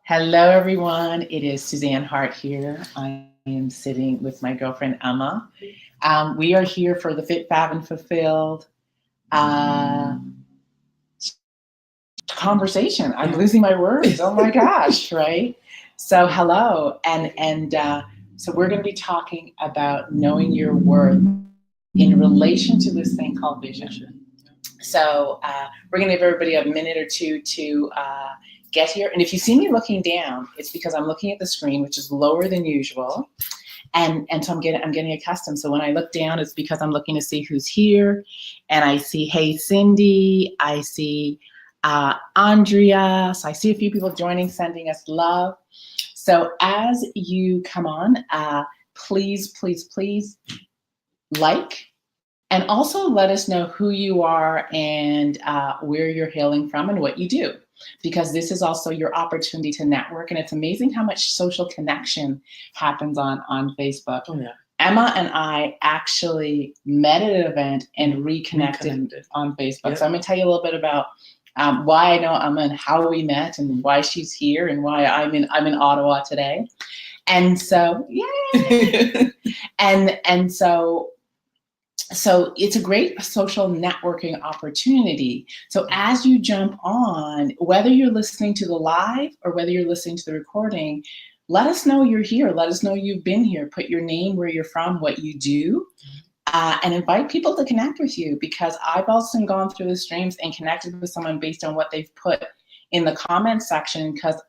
Hello, everyone. It is Suzanne Hart here. I am sitting with my girlfriend, Emma. We are here for the Fit, Fab, and Fulfilled uh, conversation. I'm losing my words. Oh my gosh, right? So, hello. So we're going to be talking about knowing your worth in relation to this thing called vision. So we're going to give everybody a minute or two to get here. And if you see me looking down, it's because I'm looking at the screen, which is lower than usual. And so I'm getting accustomed. So when I look down, it's because I'm looking to see who's here. And I see, hey, Cindy. I see Andrea. So I see a few people joining, sending us love. So as you come on, please like. And also let us know who you are and where you're hailing from and what you do, because this is also your opportunity to network. And it's amazing how much social connection happens on Facebook. Oh, yeah. Emma and I actually met at an event and reconnected on Facebook. Yep. So I'm going to tell you a little bit about why I know Emma and how we met and why she's here and why I'm in Ottawa today. And so, yay! So it's a great social networking opportunity. So as you jump on, whether you're listening to the live or whether you're listening to the recording, let us know you're here. Let us know you've been here. Put your name, where you're from, what you do, and invite people to connect with you, because I've also gone through the streams and connected with someone based on what they've put in the comment section, because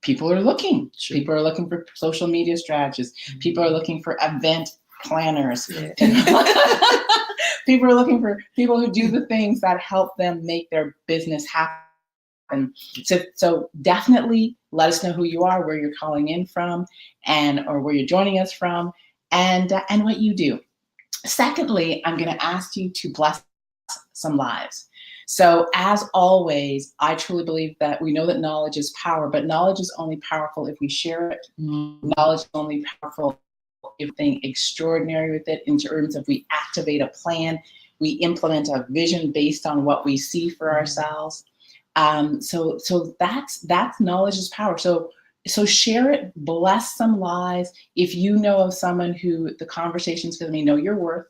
people are looking. Sure. People are looking for social media strategists. Mm-hmm. People are looking for event planners. Yeah. People are looking for people who do the things that help them make their business happen. So definitely let us know who you are, where you're calling in from, or where you're joining us from, and what you do. Secondly, I'm going to ask you to bless some lives. So as always, I truly believe that we know that knowledge is power, but knowledge is only powerful if we share it. Knowledge is only powerful everything extraordinary with it in terms of we activate a plan, we implement a vision based on what we see for ourselves. So that's knowledge is power. So share it, bless some lives. If you know of someone who the conversation's going to know your worth,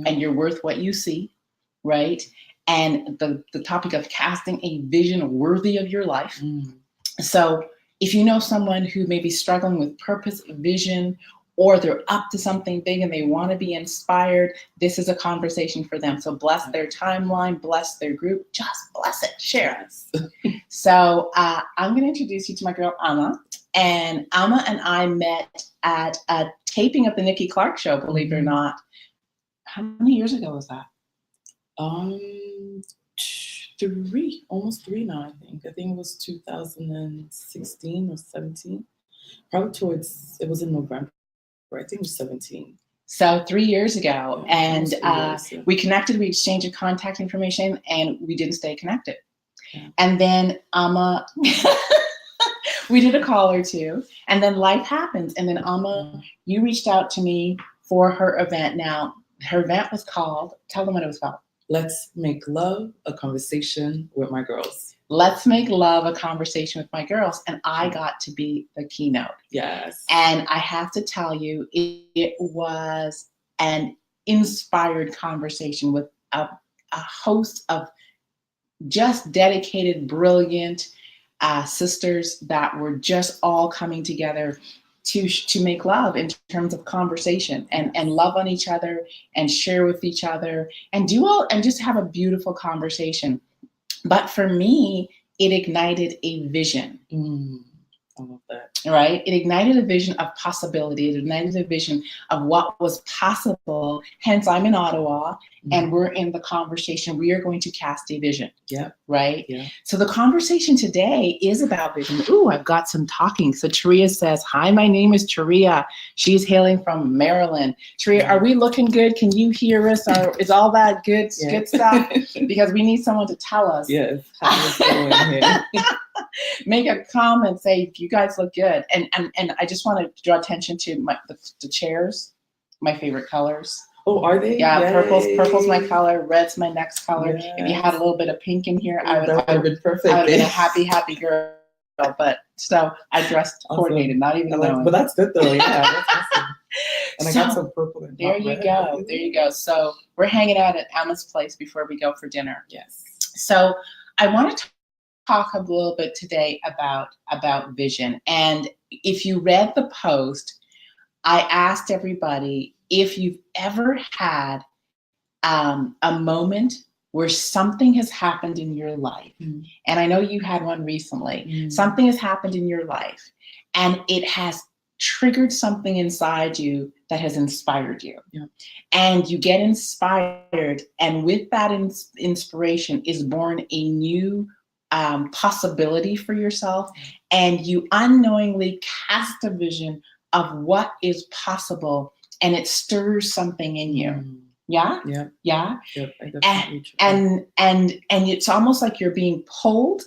and you're worth what you see, right? And the topic of casting a vision worthy of your life. So if you know someone who may be struggling with purpose, vision, or they're up to something big and they want to be inspired, this is a conversation for them. So bless their timeline, bless their group, just bless it, share it. So I'm going to introduce you to my girl, Emma. And Emma and I met at a taping of the Nikki Clark show, believe it or not. How many years ago was that? Almost three now, I think. I think it was 2016 or 17. Probably it was in November. I think it was 17. So 3 years ago. And we connected, we exchanged contact information, and we didn't stay connected. Yeah. And then we did a call or two, and then life happens. And then you reached out to me for her event. Now, her event was called, tell them what it was called. Let's Make Love, a Conversation with My Girls. Let's Make Love, a Conversation with My Girls. And I got to be the keynote. Yes. And I have to tell you, it was an inspired conversation with a host of just dedicated, brilliant sisters that were just all coming together to make love in terms of conversation and love on each other and share with each other and just have a beautiful conversation. But for me, it ignited a vision. I love that. Right? It ignited a vision of possibility. It ignited a vision of what was possible. Hence, I'm in Ottawa, and we're in the conversation. We are going to cast a vision. Yeah. Right? Yeah. So the conversation today is about vision. Ooh, I've got some talking. So Taria says, hi, my name is Taria. She's hailing from Maryland. Taria, are we looking good? Can you hear us? Is all that good stuff? Because we need someone to tell us. Yes. How is it going here? Make a comment, say you guys look good, and I just want to draw attention to the chairs, my favorite colors. Oh, are they? Yeah, Yay. purple's my color, red's my next color. Yes. If you had a little bit of pink in here, I would have been perfect. I would have been a happy girl. but so I dressed coordinated, not even knowing. But that's good though. Yeah, that's awesome. And I got some purple and there you go. There you go. So we're hanging out at Emma's place before we go for dinner. Yes. So I want to talk a little bit today about vision. And if you read the post, I asked everybody if you've ever had a moment where something has happened in your life. Mm. And I know you had one recently. Mm. Something has happened in your life and it has triggered something inside you that has inspired you. Yeah. And you get inspired, and with that inspiration is born a new possibility for yourself, and you unknowingly cast a vision of what is possible, and it stirs something in you. Mm. Yeah? Yeah. Yeah. Yep, and it's almost like you're being pulled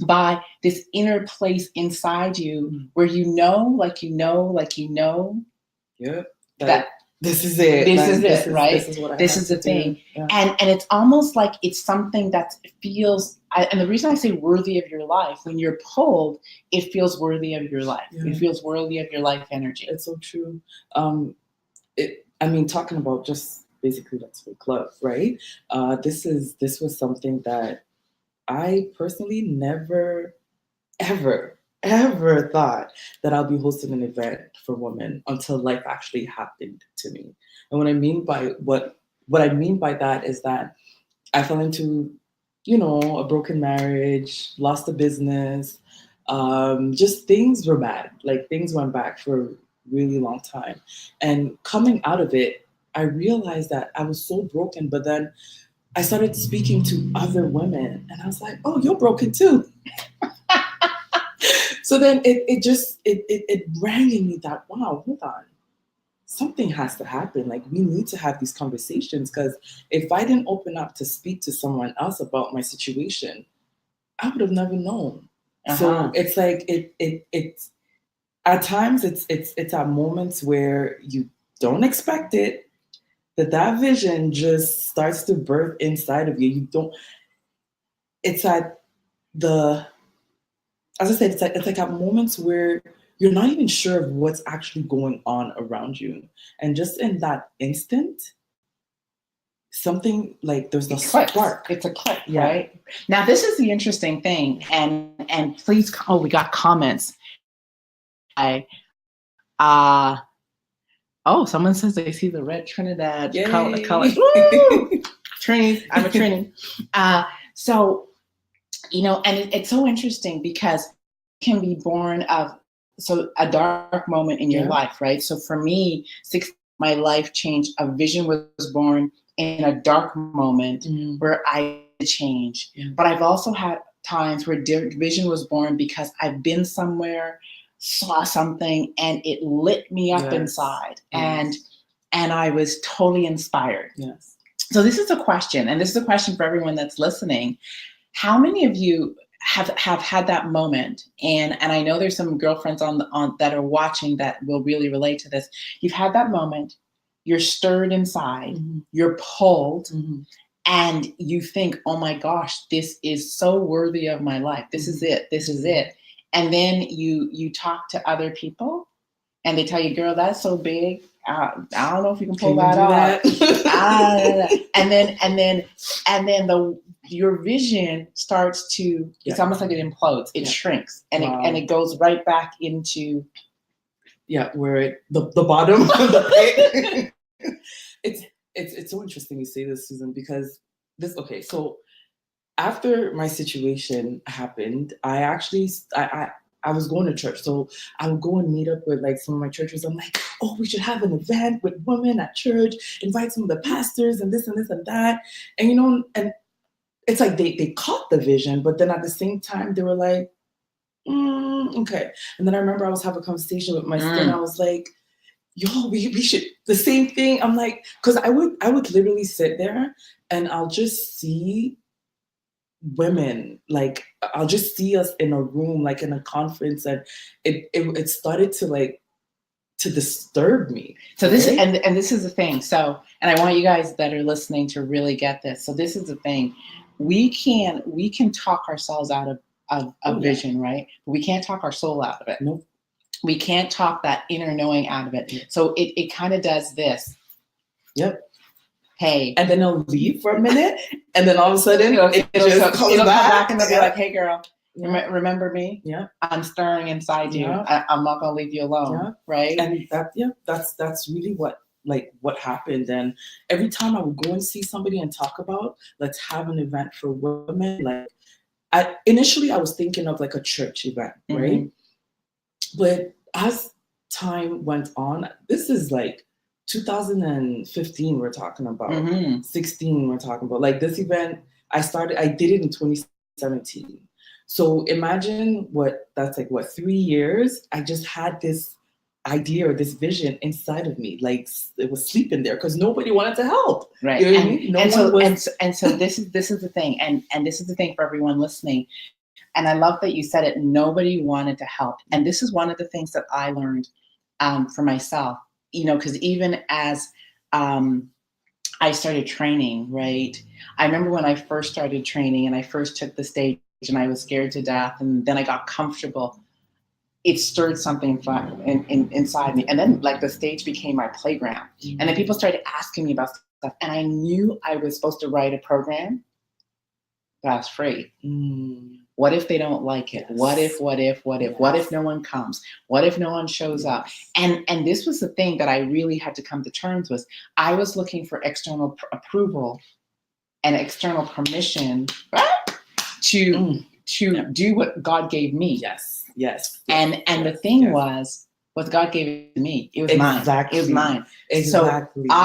by this inner place inside you where like you know. Yep. That this is it. Right? This is what I this have is the to thing. do. Yeah. And it's almost like it's something that feels, and the reason I say worthy of your life, when you're pulled, it feels worthy of your life. Yeah. It feels worthy of your life energy. It's so true. Talking about just basically Let's Make Love, right? This was something that I personally never, ever thought that I'll be hosting an event for women until life actually happened to me. And what I mean by that is that I fell into, a broken marriage, lost a business, just things were bad. Like things went back for a really long time. And coming out of it, I realized that I was so broken, but then I started speaking to other women and I was like, oh, you're broken too. So then it rang in me that, wow, hold on. Something has to happen. Like we need to have these conversations, because if I didn't open up to speak to someone else about my situation, I would have never known. So it's like it's at times it's at moments where you don't expect it, that vision just starts to birth inside of you. You don't. It's at the, as I said, it's like at moments where you're not even sure of what's actually going on around you, and just in that instant, something like there's a spark. It's a click, right? Now this is the interesting thing, and please, we got comments. Someone says they see the red Trinidad color. Trini, I'm a Trini. So, and it's so interesting because it can be born of a dark moment in your life, right? So for me, my life changed. A vision was born in a dark moment where I change. Yeah. But I've also had times where vision was born because I've been somewhere, saw something, and it lit me up inside, and I was totally inspired. Yes. So this is a question, and this is a question for everyone that's listening. How many of you have had that moment? And I know there's some girlfriends on that are watching that will really relate to this. You've had that moment, you're stirred inside, you're pulled, and you think, oh my gosh, this is so worthy of my life. This is it. This is it. And then you talk to other people and they tell you, girl, that's so big. I don't know if you can pull that off. And then your vision starts to, it's almost like it implodes. It shrinks and it goes right back into where the bottom of the pit. It's so interesting you say this, Susan, because so after my situation happened, I was going to church. So I would go and meet up with like some of my churches. I'm like, oh, we should have an event with women at church, invite some of the pastors and this and this and that. And, and it's like they caught the vision, but then at the same time, they were like, okay. And then I remember I was having a conversation with my son. I was like, yo, we should, the same thing. I'm like, because I would literally sit there and I'll just see women, like I'll just see us in a room, like in a conference, and it started to disturb me. So this and this is the thing. So, and I want you guys that are listening to really get this. So this is the thing. We can talk ourselves out of of vision, right? But we can't talk our soul out of it. Nope. We can't talk that inner knowing out of it. Yep. So it kind of does this. Yep. Hey. And then it'll leave for a minute, and then all of a sudden it'll come back and they'll be like, hey girl, remember me? Yeah. I'm stirring inside you. I'm not gonna leave you alone. Right. And that's really what happened. And every time I would go and see somebody and talk about, let's have an event for women, like initially I was thinking of like a church event, right? But as time went on, this is like 2015 we're talking about, 16 we're talking about. Like this event, I did it in 2017. So imagine that's like 3 years. I just had this idea or this vision inside of me, like it was sleeping there because nobody wanted to help. Right. You know what I mean? And so this is the thing, and this is the thing for everyone listening. And I love that you said it. Nobody wanted to help. And this is one of the things that I learned for myself, because even as I started training, right? I remember when I first started training and I first took the stage and I was scared to death. And then I got comfortable. It stirred something inside me. And then like the stage became my playground. And then people started asking me about stuff. And I knew I was supposed to write a program that's free. What if they don't like it? Yes. What if no one comes? What if no one shows up? And this was the thing that I really had to come to terms with. I was looking for external approval and external permission to do what God gave me. Yes. And the thing was, what God gave to me, it was mine. It was mine. Exactly. So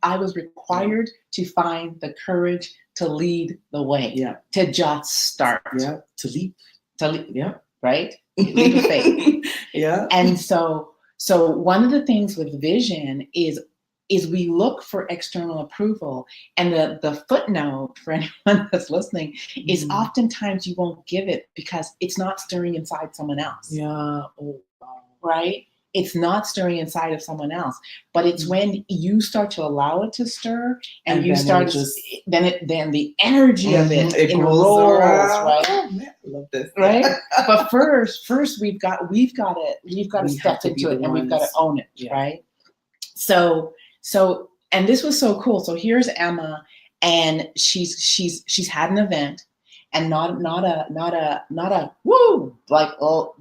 I was required to find the courage to lead the way. Yeah. To just start. Yeah. To leap. Yeah. Right? Leap of faith. Yeah. And so one of the things with vision is we look for external approval. And the footnote for anyone that's listening is oftentimes you won't give it because it's not stirring inside someone else. Yeah. Oh, wow. Right? It's not stirring inside of someone else, but it's when you start to allow it to stir and you start then the energy of it rolls, right? Oh, man, I love this. Right? But first we've got to step into it and we've got to own it, right? So and this was so cool. So here's Emma, and she's had an event, and not a woo like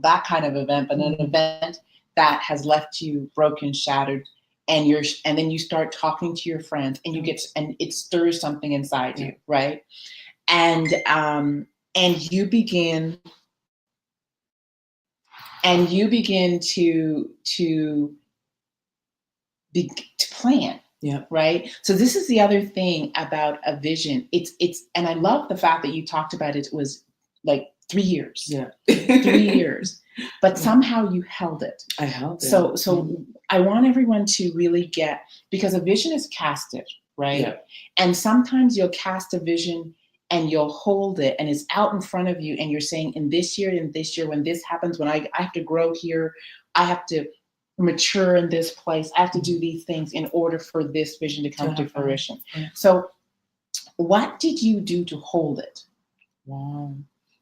that kind of event, but an event that has left you broken, shattered, and then you start talking to your friends, and and it stirs something inside you, right? And you begin to plan. Yeah. Right. So this is the other thing about a vision. It's and I love the fact that you talked about it was like 3 years. Yeah. 3 years. But somehow you held it. I held it. So I want everyone to really get, because a vision is casted, right? Yeah. And sometimes you'll cast a vision and you'll hold it and it's out in front of you and you're saying in this year, when this happens, when I have to grow here, I have to mature in this place, I have to do these things in order for this vision to come to fruition. Yeah. So what did you do to hold it? Wow.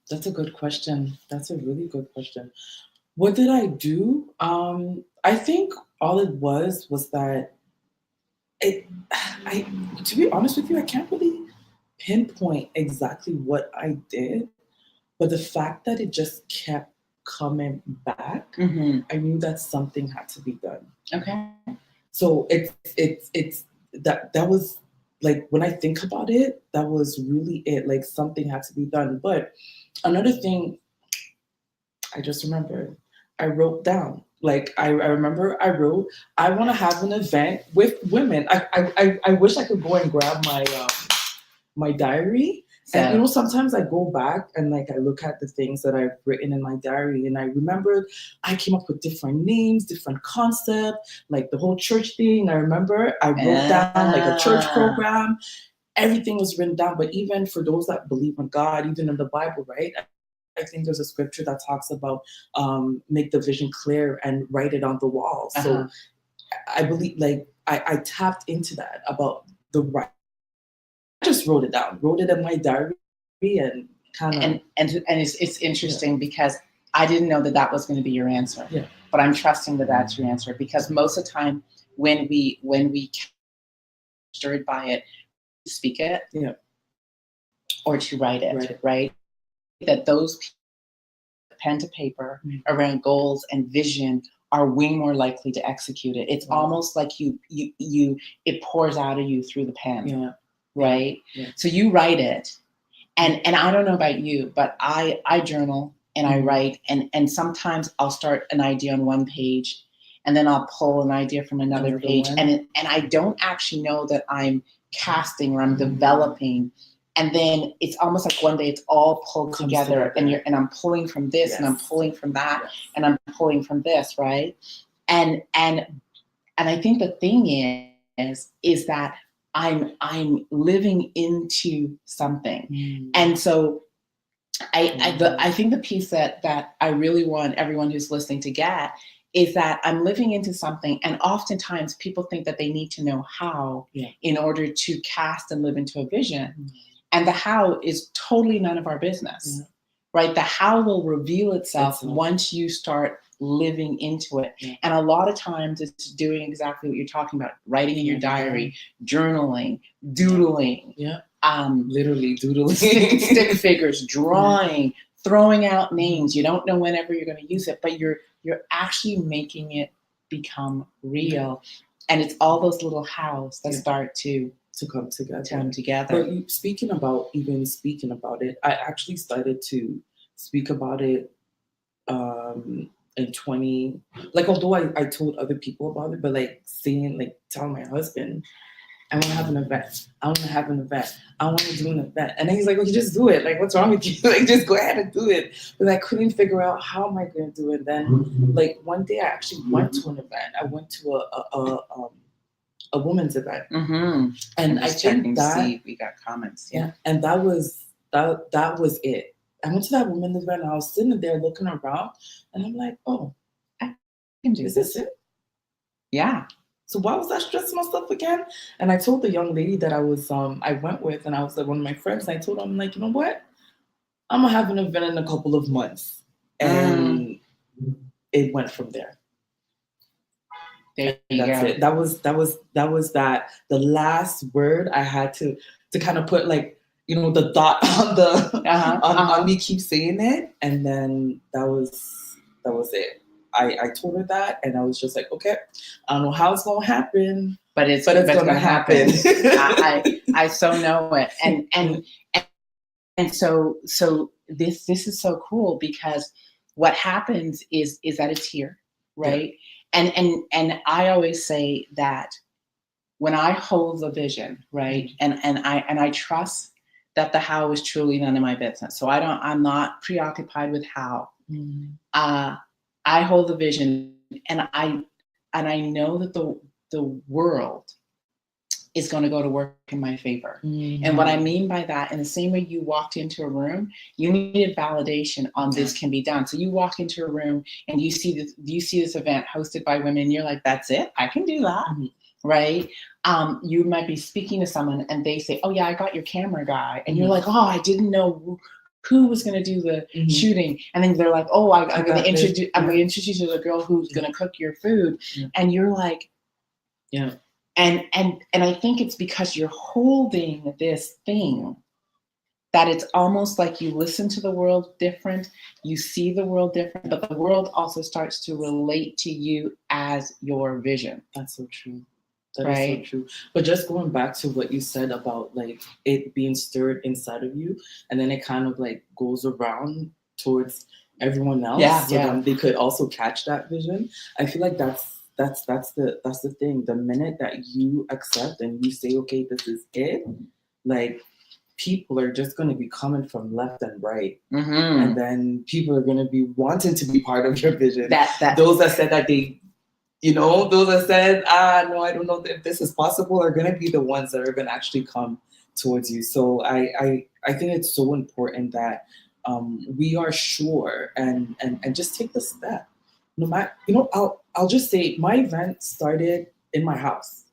That's a good question. That's a really good question. What did I do? I think all it was that to be honest with you, I can't really pinpoint exactly what I did, but the fact that it just kept coming back, I knew that something had to be done. Okay. So it's that was like, when I think about it, that was really it. Like something had to be done. But another thing, I just remembered, I wrote down. Like I remember I wrote, I want to have an event with women. I wish I could go and grab my diary. And sometimes I go back and like I look at the things that I've written in my diary, and I remembered I came up with different names, different concepts, like the whole church thing. I remember I wrote down like a church program. Everything was written down. But even for those that believe in God, even in the Bible, right? I think there's a scripture that talks about make the vision clear and write it on the wall. So I believe, like I tapped into that about the right. I just wrote it down, wrote it in my diary, and kind of. And it's interesting because I didn't know that that was going to be your answer. Yeah. But I'm trusting that that's your answer, because most of the time when we stirred by it, speak it, Yeah. or to write it, right? That those pen to paper around goals and vision are way more likely to execute it. It's almost like you it pours out of you through the pen. Yeah. Right? Yeah. So you write it, and I don't know about you, but I journal and I write, and sometimes I'll start an idea on one page, and then I'll pull an idea from another page, and I don't actually know that I'm casting or I'm developing. And then it's almost like one day it's all pulled together, and I'm pulling from this, and I'm pulling from that, and I'm pulling from this, right? And I think the thing is that I'm living into something, and so I think the piece that I really want everyone who's listening to get is that I'm living into something, and oftentimes people think that they need to know how in order to cast and live into a vision. And the how is totally none of our business, right? The how will reveal itself once you start living into it. And a lot of times it's doing exactly what you're talking about, writing in your diary, journaling, doodling, literally doodling, stick figures, drawing, throwing out names. You don't know whenever you're going to use it, but you're actually making it become real. And it's all those little hows that start to come together. But speaking about it, I actually started to speak about it in 20, like, although I told other people about it, but like telling my husband, I want to have an event. I want to do an event. And then he's like, well, you just do it. Like, what's wrong with you? Like, just go ahead and do it. But I couldn't figure out how am I going to do it. Then like one day I actually went to an event. I went to a women's event. And I think that we got comments. And that was it. I went to that women's event and I was sitting there looking around and I'm like, oh, I can do this it? Yeah. So why was I stressing myself again? And I told the young lady that I went with, and I was like one of my friends, and I told her, I'm like, you know what? I'm gonna have an event in a couple of months. And it went from there. There you That's go. it. That was the last word I had to kind of put, like, you know, the dot on the on me keep saying it, and then that was it. I told her that, and I was just like, okay, I don't know how it's gonna happen, but it's gonna happen. I so know it, and so this is so cool, because what happens is that it's here, right? And I always say that when I hold the vision, right, and I trust that the how is truly none of my business. So I'm not preoccupied with how. I hold the vision, and I know that the world is going to go to work in my favor. And what I mean by that, in the same way you walked into a room, you needed validation on this can be done. So you walk into a room and you see this event hosted by women, and you're like, that's it, I can do that. Right? You might be speaking to someone and they say, oh yeah, I got your camera guy. And you're like, oh, I didn't know who was going to do the shooting. And then they're like, oh, I'm going to introduce you to the girl who's going to cook your food. And you're like, and I think it's because you're holding this thing that it's almost like you listen to the world different, you see the world different, but the world also starts to relate to you as your vision. That's so true. That is so true. But just going back to what you said about like it being stirred inside of you, and then it kind of like goes around towards everyone else, so then they could also catch that vision. I feel like that's the thing. The minute that you accept and you say, okay, this is it, like people are just going to be coming from left and right, and then people are going to be wanting to be part of your vision. Those that said that they. You know, those that said, no, I don't know if this is possible, are going to be the ones that are going to actually come towards you. So I think it's so important that we are sure and just take the step. No matter, you know, I'll just say my event started in my house,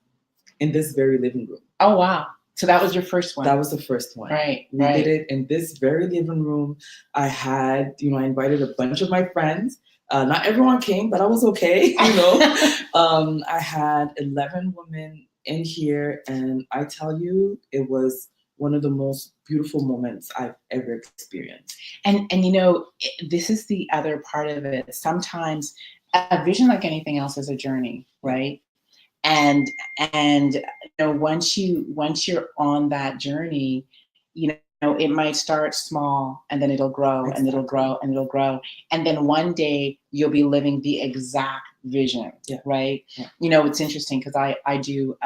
in this very living room. Oh, wow. So that was your first one. That was the first one. Right. We did it in this very living room. I had, I invited a bunch of my friends. Not everyone came, but I was okay. I had 11 women in here, and I tell you, it was one of the most beautiful moments I've ever experienced. And this is the other part of it. Sometimes a vision, like anything else, is a journey, right? And once you're on that journey, it might start small, and then it'll grow, and it'll grow, and it'll grow, and then one day you'll be living the exact vision, right? It's interesting because I do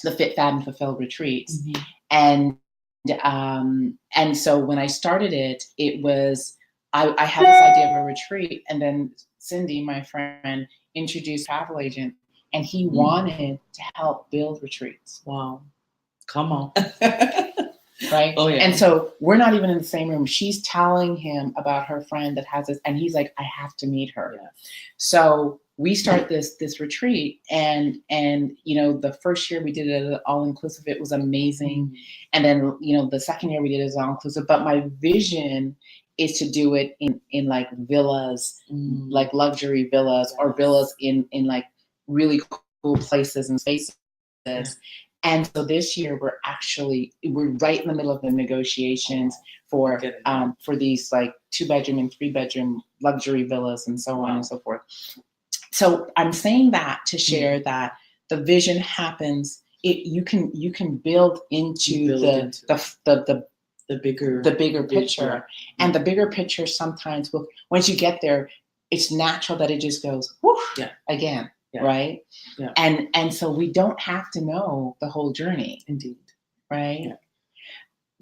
the Fit, Fab, and Fulfill retreats, and so when I started it, it was I had this idea of a retreat, and then Cindy, my friend, introduced travel agent. And he wanted to help build retreats. Wow. Come on. Right? Oh, yeah. And so we're not even in the same room. She's telling him about her friend that has this, and he's like, I have to meet her. Yeah. So we start this retreat, and the first year we did it all inclusive. It was amazing. And then, the second year we did it as all inclusive. But my vision is to do it in like villas, like luxury villas, or villas in like really cool places and spaces. And so this year we're right in the middle of the negotiations for these like 2-bedroom and 3-bedroom luxury villas and so on and so forth. So I'm saying that to share that the vision happens. You can build into the bigger picture, and the bigger picture sometimes once you get there, it's natural that it just goes again. Yeah. Right. Yeah. And so we don't have to know the whole journey. Indeed. Right. Yeah.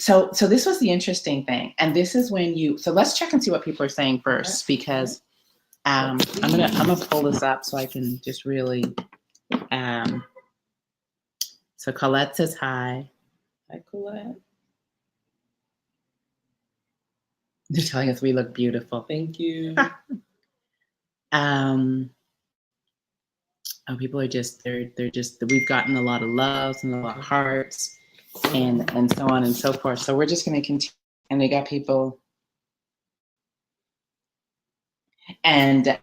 So this was the interesting thing. And this is when so let's check and see what people are saying first, because I'm gonna pull this up so I can just really so Colette says hi. Hi, Colette. They're telling us we look beautiful. Thank you. People are they're just we've gotten a lot of loves and a lot of hearts and so on and so forth. So we're just going to continue. And they got people, and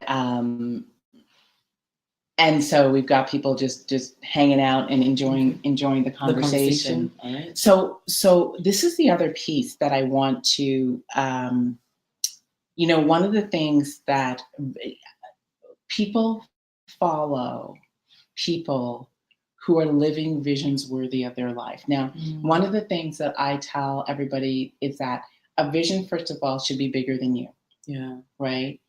so we've got people just hanging out and enjoying the conversation. All right. So this is the other piece that I want to one of the things that people follow people who are living visions worthy of their life. Now, one of the things that I tell everybody is that a vision, first of all, should be bigger than you. Yeah. Right.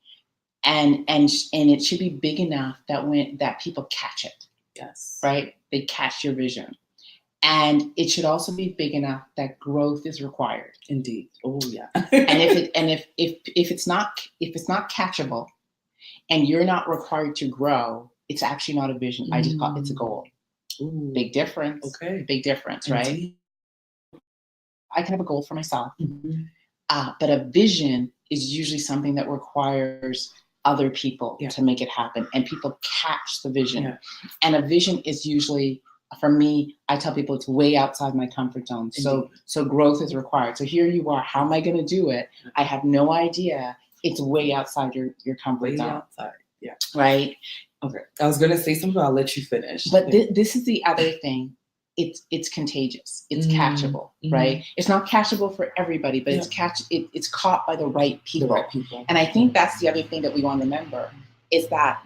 And it should be big enough that people catch it. Yes. Right. They catch your vision. And it should also be big enough that growth is required. Indeed. Oh yeah. and if it's not catchable, and you're not required to grow, it's actually not a vision. I just call it's a goal. Ooh. Big difference. Okay. Big difference, right? Indeed. I can have a goal for myself, but a vision is usually something that requires other people to make it happen, and people catch the vision. Yeah. And a vision is usually, for me, I tell people it's way outside my comfort zone. So growth is required. So here you are. How am I going to do it? I have no idea. It's way outside your comfort zone. Outside. Yeah. Right. Okay. I was going to say something, but I'll let you finish. But this is the other thing. It's contagious. It's catchable, right? It's not catchable for everybody, but it's caught by the right people. The right people. And I think that's the other thing that we want to remember is that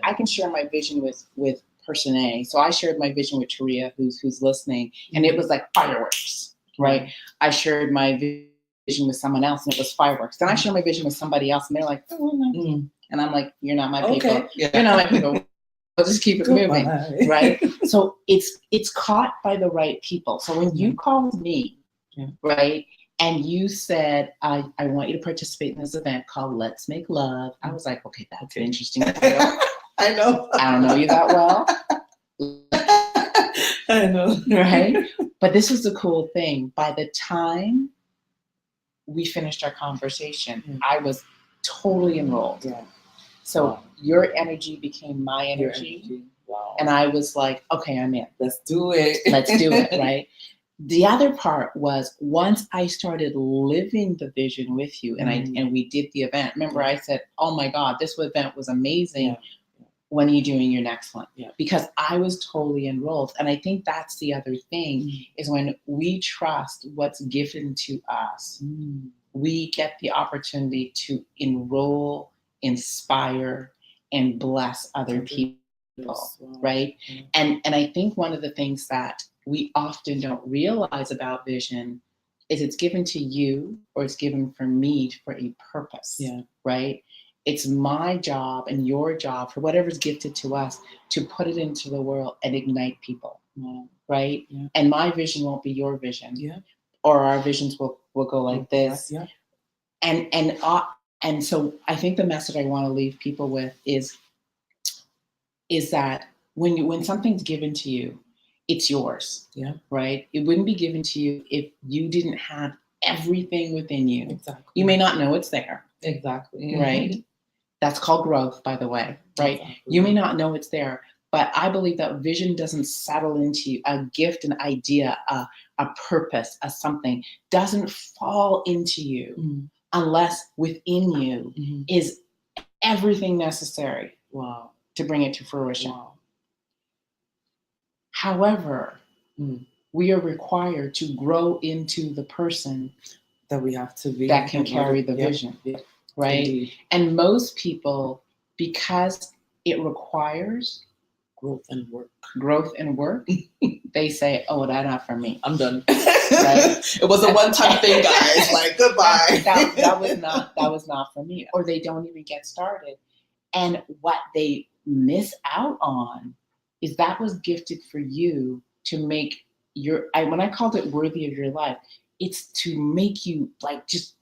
I can share my vision with person A. So I shared my vision with Taria, who's listening, and it was like fireworks, right? I shared my vision with someone else, and it was fireworks. Then I shared my vision with somebody else, and they're like, and I'm like, you're not my people. Yeah. You're not my people. I'll just keep it moving, right? So it's caught by the right people. So when you called me, right, and you said, I want you to participate in this event called Let's Make Love, I was like, okay, that's an interesting title. I know. I don't know you that well. I know. Right? But this was the cool thing. By the time we finished our conversation, I was totally enrolled. Yeah. So your energy became my energy. Wow. And I was like, okay, I'm in. Let's do it. Let's do it, right? The other part was once I started living the vision with you, and we did the event. Remember, I said, "Oh my God, this event was amazing. Yeah. When are you doing your next one?" Yeah. Because I was totally enrolled. And I think that's the other thing is when we trust what's given to us, we get the opportunity to enroll, inspire, and bless other people, right? And I think one of the things that we often don't realize about vision is it's given to you or it's given for me for a purpose, right? It's my job and your job for whatever's gifted to us to put it into the world and ignite people, right? And my vision won't be your vision, or our visions will go like this. And so I think the message I want to leave people with is that when something's given to you, it's yours, right? It wouldn't be given to you if you didn't have everything within you. Exactly. You may not know it's there. Exactly. Right? That's called growth, by the way, right? Exactly. You may not know it's there, but I believe that vision doesn't settle into you. A gift, an idea, a purpose, a something doesn't fall into you unless within you is everything necessary to bring it to fruition. However, we are required to grow into the person that we have to be that can carry the vision, right? Indeed. And most people, because it requires growth and work, they say, "Oh, that's not for me. I'm done." Right? It was a one-time thing, guys. Like, goodbye. That was not for me. Or they don't even get started. And what they miss out on is that was gifted for you to make when I called it worthy of your life, it's to make you like just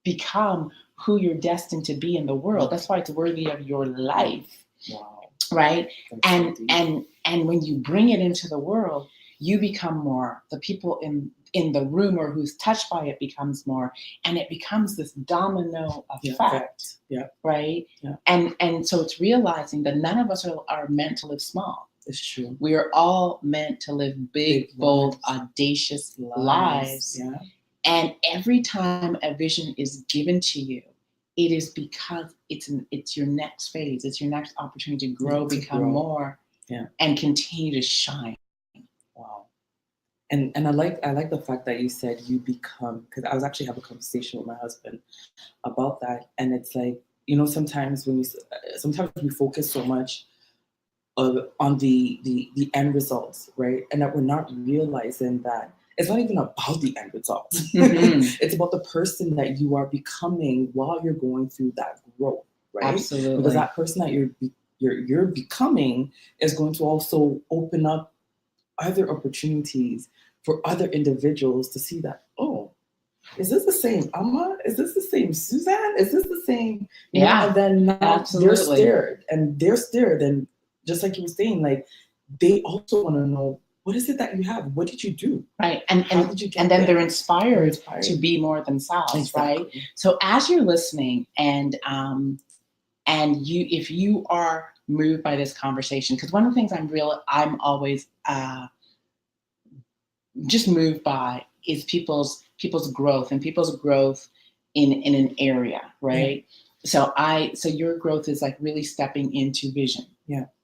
become who you're destined to be in the world. That's why it's worthy of your life. Wow. Right? And when you bring it into the world, you become more. The people in the room or who's touched by it becomes more, and it becomes this domino effect. Right? And so it's realizing that none of us are meant to live small. It's true. We are all meant to live big, bold, audacious lives. And every time a vision is given to you, it is because it's your next phase. It's your next opportunity to grow, become more, and continue to shine. Wow. And I like the fact that you said you become, because I was actually having a conversation with my husband about that, and it's like, sometimes we focus so much on the end results, right? And that we're not realizing that it's not even about the end result. It's about the person that you are becoming while you're going through that growth, right? Absolutely. Because that person that you're becoming is going to also open up other opportunities for other individuals to see that, oh, is this the same Amma? Is this the same Suzanne? Is this the same? And then now they're scared. And just like you were saying, like, they also want to know, what is it that you have? What did you do? Right. And then they're inspired to be more themselves, right? So as you're listening and if you are moved by this conversation, because one of the things I'm always just moved by is people's growth and people's growth in an area, right? So your growth is like really stepping into vision.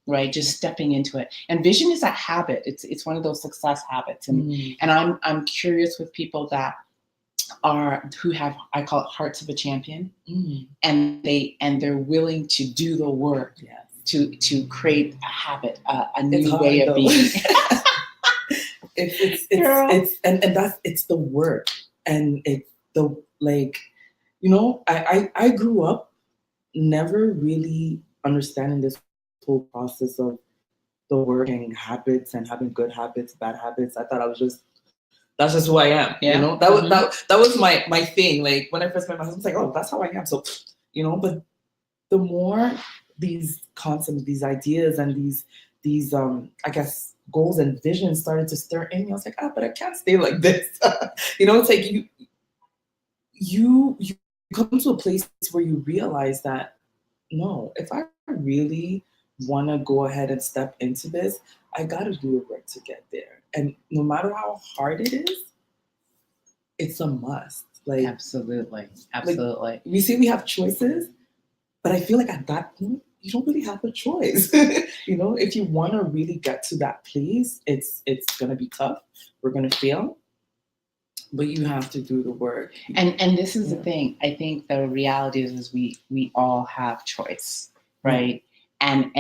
Right, just stepping into it. And vision is a habit. It's one of those success habits. And I'm curious with people that who have, I call it hearts of a champion, and they're willing to do the work to create a habit, a new way of being. It's the work, and it's the I grew up never really understanding this whole process of the working habits and having good habits, bad habits. I thought that's just who I am. That was my thing. Like when I first met my husband, I was like, oh, that's how I am. So, but the more these concepts, these ideas, and these I guess goals and visions started to stir in me, I was like, but I can't stay like this. It's like you come to a place where you realize that no, if I really want to go ahead and step into this, I got to do the work to get there. And no matter how hard it is, it's a must. Like, Absolutely. we say we have choices, but I feel like at that point, you don't really have a choice. If you want to really get to that place, it's going to be tough. We're going to fail, but you have to do the work. And this is the thing. I think the reality is we all have choice, right? And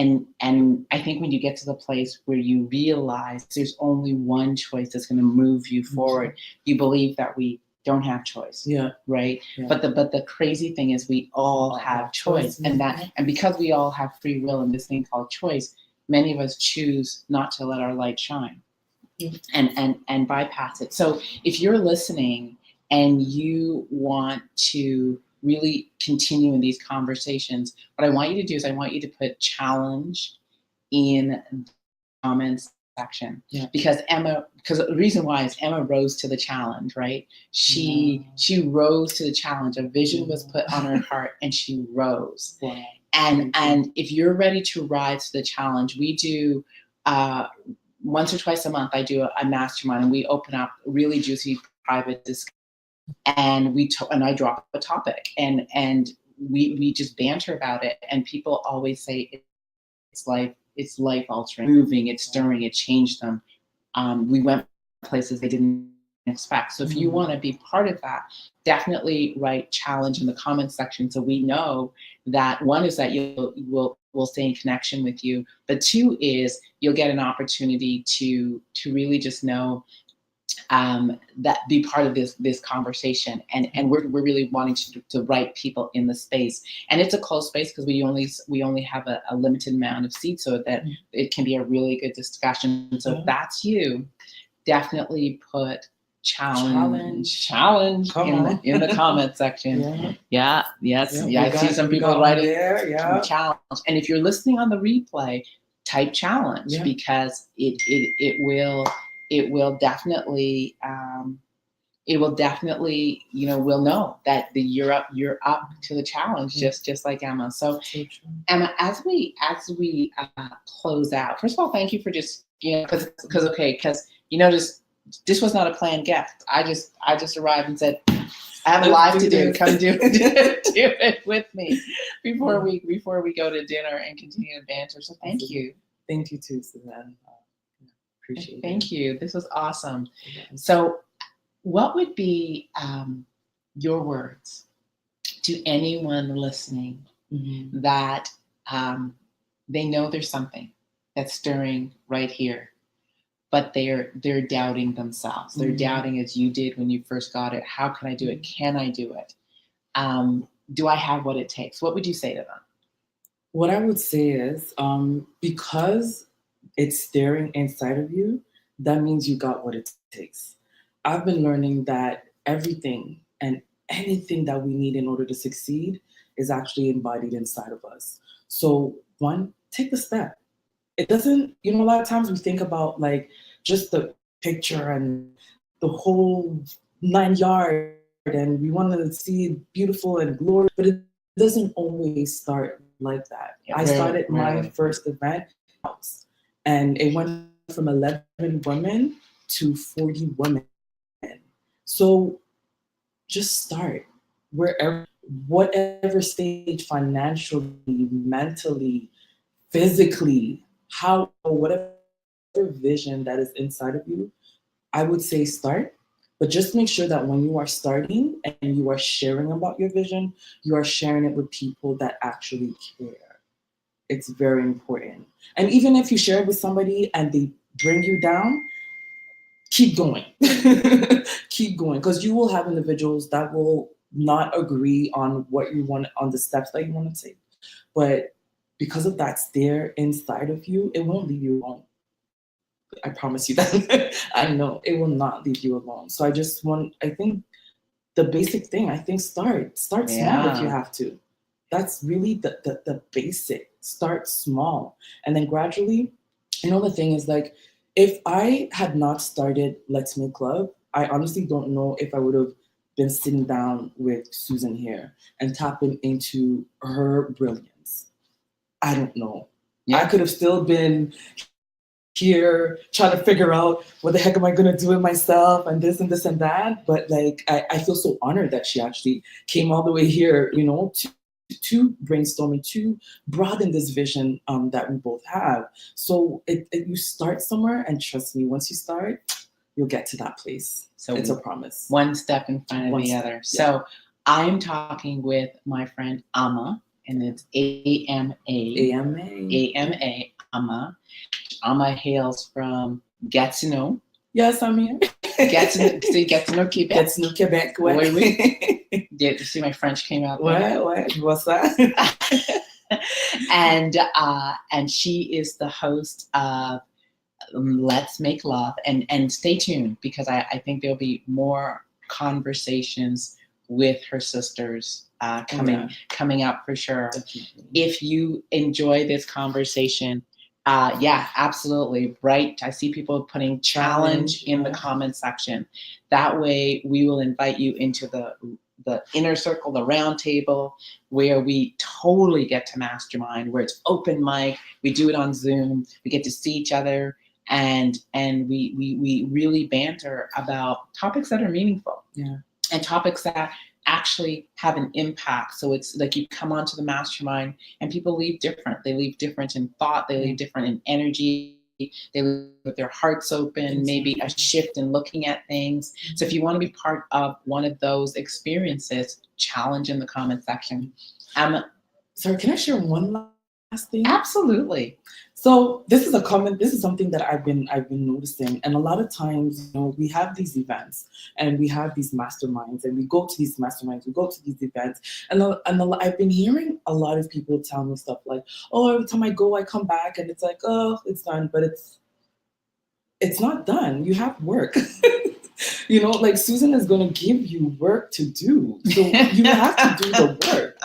I think when you get to the place where you realize there's only one choice that's going to move you forward, you believe that we don't have choice. Right. Yeah. But the crazy thing is we all have choice. And because we all have free will and this thing called choice, many of us choose not to let our light shine and bypass it. So if you're listening and you want to really continue in these conversations, what I want you to do is I want you to put challenge in the comments section. Because the reason why is Emma rose to the challenge, right? She rose to the challenge. A vision was put on her heart and she rose. And if you're ready to rise to the challenge, we do once or twice a month, I do a mastermind and we open up really juicy private discussion. And I drop a topic and we just banter about it. And people always say it's life altering, moving, it's stirring, it changed them. We went places they didn't expect. So if you want to be part of that, definitely write challenge in the comments section so we know that one is that we'll stay in connection with you, but two is you'll get an opportunity to really just know that be part of this conversation, and we're really wanting to write people in the space, and it's a closed space because we only have a limited amount of seats so that it can be a really good discussion. So if that's you, definitely put challenge in the comment section. I see some people writing there. Challenge, and if you're listening on the replay, type challenge because it will definitely we'll know that you're up to the challenge, just like Emma. So Emma, as we close out, first of all, thank you for just because this was not a planned guest. I just arrived and said, I have a live to do. Come do it with me before we go to dinner and continue to banter. So thank you. Thank you too, Suzanne. Appreciate it. Thank you. This was awesome. So, what would be your words to anyone listening that they know there's something that's stirring right here, but they're doubting themselves. They're doubting as you did when you first got it. How can I do it? Can I do it? Do I have what it takes? What would you say to them? What I would say is because it's stirring inside of you, that means you got what it takes. I've been learning that everything and anything that we need in order to succeed is actually embodied inside of us. So one, take the step. It doesn't, a lot of times we think about like just the picture and the whole 9 yards and we want to see it beautiful and glorious, but it doesn't always start like that. I started my first event and it went from 11 women to 40 women. So just start whatever stage, financially, mentally, physically, whatever vision that is inside of you, I would say start. But just make sure that when you are starting and you are sharing about your vision, you are sharing it with people that actually care. It's very important. And even if you share it with somebody and they bring you down, keep going. Keep going, because you will have individuals that will not agree on what you want, on the steps that you want to take. But because of that's there inside of you, it won't leave you alone. I promise you that. I know it will not leave you alone. So I think the basic thing, start small if you have to. That's really the basic. Start small. And then gradually, the thing is like, if I had not started Let's Make Love, I honestly don't know if I would have been sitting down with Susan here and tapping into her brilliance. I don't know. I could have still been here trying to figure out what the heck am I going to do with myself and this and this and that. But like, I feel so honored that she actually came all the way here, you know, to brainstorming, to broaden this vision that we both have. So you start somewhere, and trust me, once you start, you'll get to that place. So it's a promise. One step in front of the other. Yeah. So I'm talking with my friend Ama, and it's A-M-A. Ama. Ama hails from Gatineau. Yes, I'm here. Gatineau, Quebec. Gatineau, Quebec. Oui, oui. Did you see my French came out there? What's that? And she is the host of Let's Make Love. And stay tuned, because I think there'll be more conversations with her sisters coming up for sure. Definitely. If you enjoy this conversation, absolutely. Right. I see people putting challenge in the comment section. That way we will invite you into the inner circle, the round table, where we totally get to mastermind, where it's open mic. We do it on Zoom. We get to see each other, and we really banter about topics that are meaningful. Yeah. And topics that actually have an impact. So it's like you come onto the mastermind and people leave different. They leave different in thought. They leave different in energy. They leave with their hearts open, maybe a shift in looking at things. So if you want to be part of one of those experiences, challenge in the comment section. Sorry, can I share one last thing? Absolutely. So this is something that I've been noticing, and a lot of times, you know, we have these events and we have these masterminds, and we go to these masterminds, we go to these events, and I've been hearing a lot of people tell me stuff like, "Oh, every time I go, I come back, and it's like, oh, it's done," but it's not done. You have work. You know, like Susan is going to give you work to do. So you have to do the work.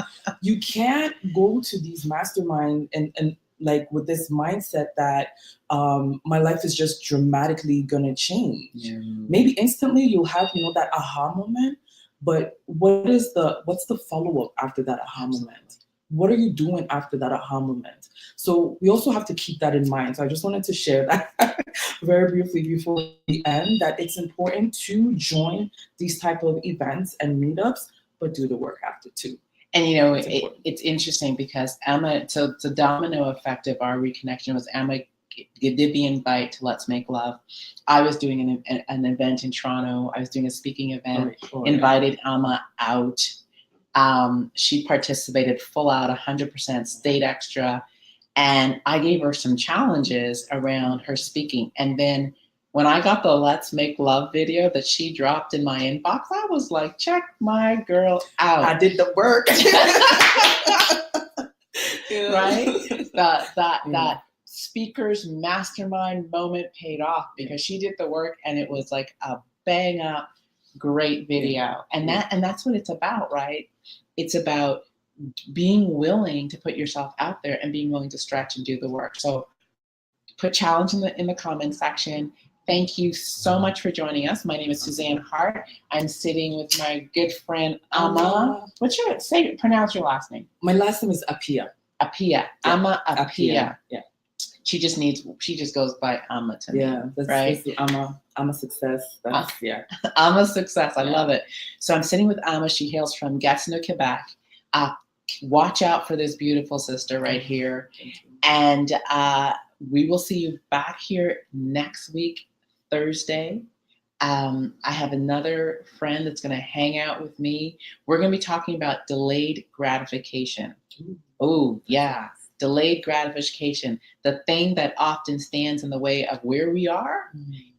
You can't go to these masterminds and like with this mindset that my life is just dramatically going to change. Yeah. Maybe instantly you'll have, you know, that aha moment, but what's the follow-up after that aha moment? What are you doing after that aha moment? So we also have to keep that in mind. So I just wanted to share that very briefly before the end, that it's important to join these type of events and meetups, but do the work after too. And you know, it's interesting because Emma, so the domino effect of our reconnection was Emma did the invite to Let's Make Love. I was doing an event in Toronto. I was doing a speaking event, invited Emma out. She participated full out, 100%, stayed extra. And I gave her some challenges around her speaking. And then when I got the Let's Make Love video that she dropped in my inbox, I was like, check my girl out. I did the work. Right? That speaker's mastermind moment paid off, because she did the work, and it was like a bang up, great video. And that's what it's about, right? It's about being willing to put yourself out there and being willing to stretch and do the work. So put challenge in the comment section. Thank you so much for joining us. My name is Suzanne Hart. I'm sitting with my good friend Ama. Pronounce your last name. My last name is Apia. Apia. Ama Apia. Yeah. She just goes by Ama to me. Yeah, right? Ama Success. Ama Success. I love it. So I'm sitting with Ama. She hails from Gatineau, Quebec. Watch out for this beautiful sister right here. And we will see you back here next week, Thursday. I have another friend that's going to hang out with me. We're going to be talking about delayed gratification. Oh, yeah. Delayed gratification, the thing that often stands in the way of where we are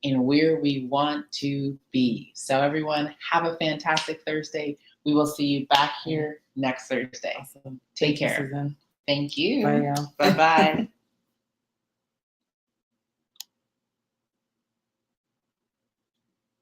and where we want to be. So everyone, have a fantastic Thursday. We will see you back here next Thursday. Awesome. Take care. Susan. Thank you. Bye. Bye-bye.